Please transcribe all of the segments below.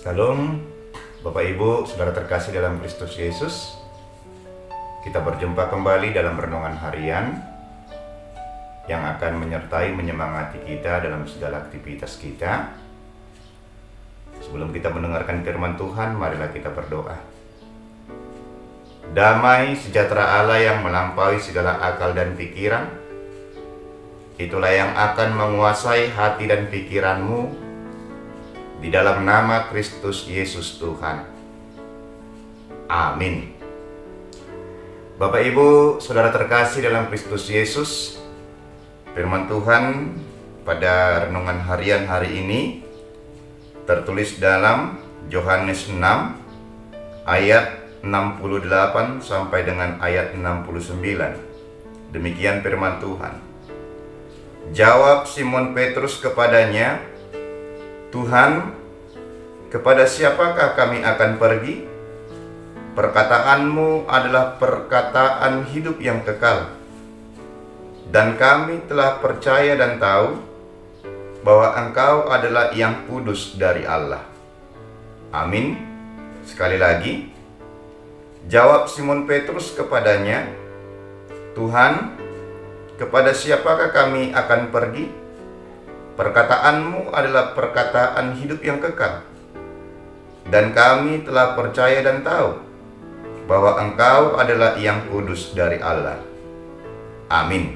Shalom, Bapak Ibu, Saudara terkasih dalam Kristus Yesus. Kita berjumpa kembali dalam renungan harian yang akan menyertai menyemangati kita dalam segala aktivitas kita. Sebelum kita mendengarkan firman Tuhan, marilah kita berdoa. Damai sejahtera Allah yang melampaui segala akal dan pikiran, itulah yang akan menguasai hati dan pikiranmu di dalam nama Kristus Yesus Tuhan. Amin. Bapak Ibu, Saudara terkasih dalam Kristus Yesus, firman Tuhan pada renungan harian hari ini tertulis dalam Yohanes 6 ayat 68 sampai dengan ayat 69. Demikian firman Tuhan. Jawab Simon Petrus kepadanya, Tuhan, kepada siapakah kami akan pergi? Perkataanmu adalah perkataan hidup yang kekal. Dan kami telah percaya dan tahu bahwa Engkau adalah yang kudus dari Allah. Amin. Sekali lagi, jawab Simon Petrus kepadanya, Tuhan, kepada siapakah kami akan pergi? Perkataanmu adalah perkataan hidup yang kekal. Dan kami telah percaya dan tahu bahwa Engkau adalah yang kudus dari Allah. Amin.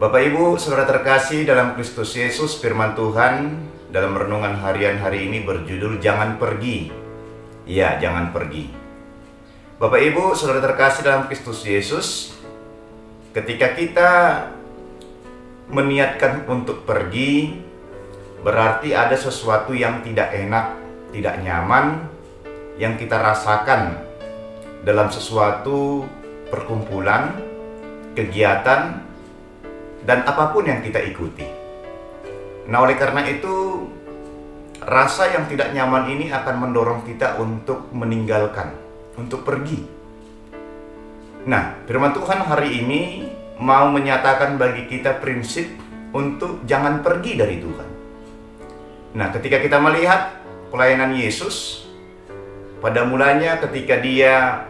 Bapak Ibu, Saudara terkasih dalam Kristus Yesus, firman Tuhan dalam renungan harian hari ini berjudul Jangan Pergi. Ya, jangan pergi. Bapak Ibu, Saudara terkasih dalam Kristus Yesus, ketika kita meniatkan untuk pergi, berarti ada sesuatu yang tidak enak, tidak nyaman yang kita rasakan dalam sesuatu perkumpulan, kegiatan, dan apapun yang kita ikuti. Nah, oleh karena itu, rasa yang tidak nyaman ini akan mendorong kita untuk meninggalkan, untuk pergi. Nah, firman Tuhan hari ini mau menyatakan bagi kita prinsip untuk jangan pergi dari Tuhan. Nah, ketika kita melihat pelayanan Yesus, pada mulanya ketika dia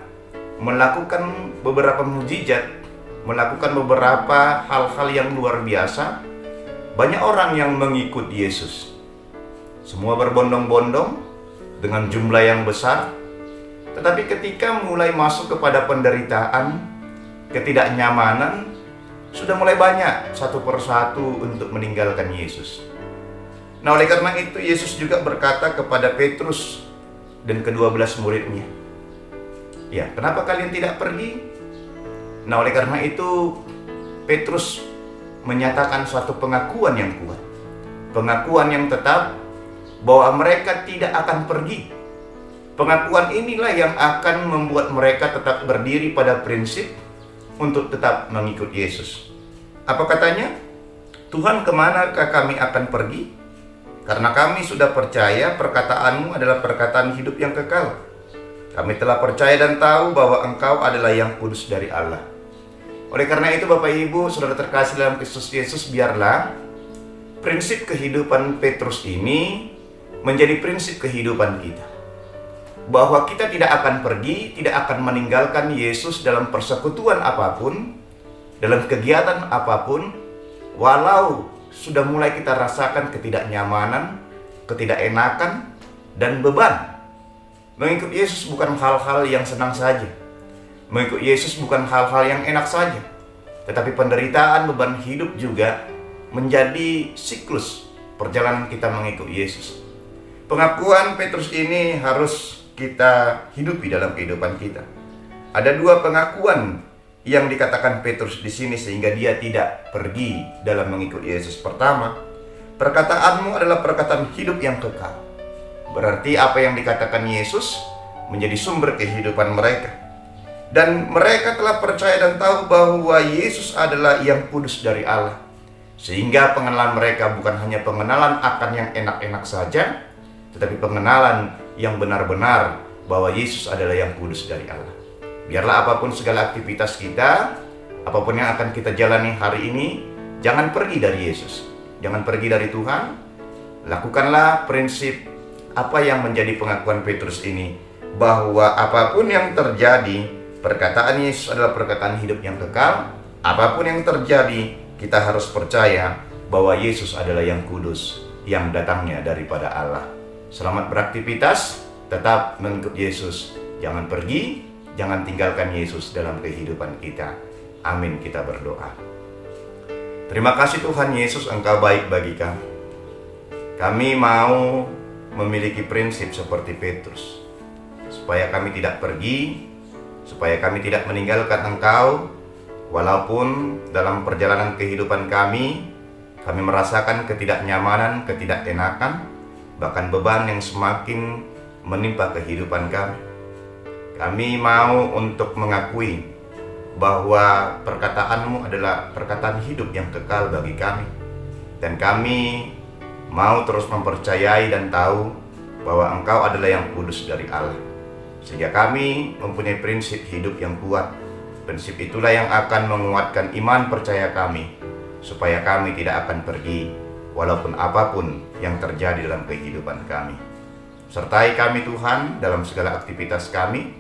melakukan beberapa mukjizat, melakukan beberapa hal-hal yang luar biasa, banyak orang yang mengikut Yesus. Semua berbondong-bondong dengan jumlah yang besar. Tetapi ketika mulai masuk kepada penderitaan, ketidaknyamanan, sudah mulai banyak satu persatu untuk meninggalkan Yesus. Nah, oleh karena itu Yesus juga berkata kepada Petrus dan ke-12 muridnya, ya, kenapa kalian tidak pergi? Nah, oleh karena itu Petrus menyatakan suatu pengakuan yang kuat, pengakuan yang tetap bahwa mereka tidak akan pergi. Pengakuan inilah yang akan membuat mereka tetap berdiri pada prinsip untuk tetap mengikut Yesus. Apa katanya? Tuhan, kemanakah kami akan pergi? Karena kami sudah percaya perkataanmu adalah perkataan hidup yang kekal. Kami telah percaya dan tahu bahwa Engkau adalah yang kudus dari Allah. Oleh karena itu Bapak Ibu, Saudara terkasih dalam Kristus Yesus, biarlah prinsip kehidupan Petrus ini menjadi prinsip kehidupan kita. Bahwa kita tidak akan pergi, tidak akan meninggalkan Yesus dalam persekutuan apapun, dalam kegiatan apapun, walau sudah mulai kita rasakan ketidaknyamanan, ketidakenakan, dan beban. Mengikut Yesus bukan hal-hal yang senang saja. Mengikut Yesus bukan hal-hal yang enak saja. Tetapi penderitaan, beban hidup juga menjadi siklus perjalanan kita mengikut Yesus. Pengakuan Petrus ini harus kita hidupi dalam kehidupan kita. Ada dua pengakuan yang dikatakan Petrus di sini sehingga dia tidak pergi dalam mengikut Yesus. Pertama, perkataanmu adalah perkataan hidup yang kekal. Berarti apa yang dikatakan Yesus menjadi sumber kehidupan mereka. Dan mereka telah percaya dan tahu bahwa Yesus adalah yang kudus dari Allah. Sehingga pengenalan mereka bukan hanya pengenalan akan yang enak-enak saja, tetapi pengenalan yang benar-benar bahwa Yesus adalah yang kudus dari Allah. Biarlah apapun segala aktivitas kita, apapun yang akan kita jalani hari ini, jangan pergi dari Yesus. Jangan pergi dari Tuhan. Lakukanlah prinsip apa yang menjadi pengakuan Petrus ini? Bahwa apapun yang terjadi, perkataan Yesus adalah perkataan hidup yang kekal. Apapun yang terjadi, kita harus percaya bahwa Yesus adalah yang kudus, yang datangnya daripada Allah. Selamat beraktivitas, tetap mengikut Yesus. Jangan pergi, jangan tinggalkan Yesus dalam kehidupan kita. Amin, kita berdoa. Terima kasih Tuhan Yesus, Engkau baik bagi kami. Kami mau memiliki prinsip seperti Petrus, supaya kami tidak pergi, supaya kami tidak meninggalkan Engkau, walaupun dalam perjalanan kehidupan kami merasakan ketidaknyamanan, ketidakenakan, bahkan beban yang semakin menimpa kehidupan kami. Kami mau untuk mengakui bahwa perkataan-Mu adalah perkataan hidup yang kekal bagi kami. Dan kami mau terus mempercayai dan tahu bahwa Engkau adalah yang kudus dari Allah. Sehingga kami mempunyai prinsip hidup yang kuat. Prinsip itulah yang akan menguatkan iman percaya kami, supaya kami tidak akan pergi walaupun apapun yang terjadi dalam kehidupan kami. Sertai kami Tuhan dalam segala aktivitas kami,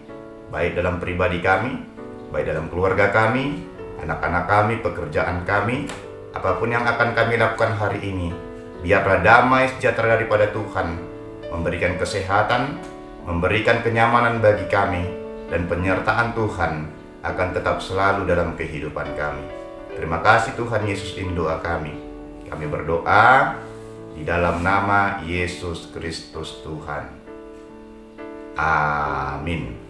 baik dalam pribadi kami, baik dalam keluarga kami, anak-anak kami, pekerjaan kami, apapun yang akan kami lakukan hari ini. Biarlah damai sejahtera daripada Tuhan memberikan kesehatan, memberikan kenyamanan bagi kami, dan penyertaan Tuhan akan tetap selalu dalam kehidupan kami. Terima kasih Tuhan Yesus, ini doa kami. Kami berdoa di dalam nama Yesus Kristus Tuhan. Amin.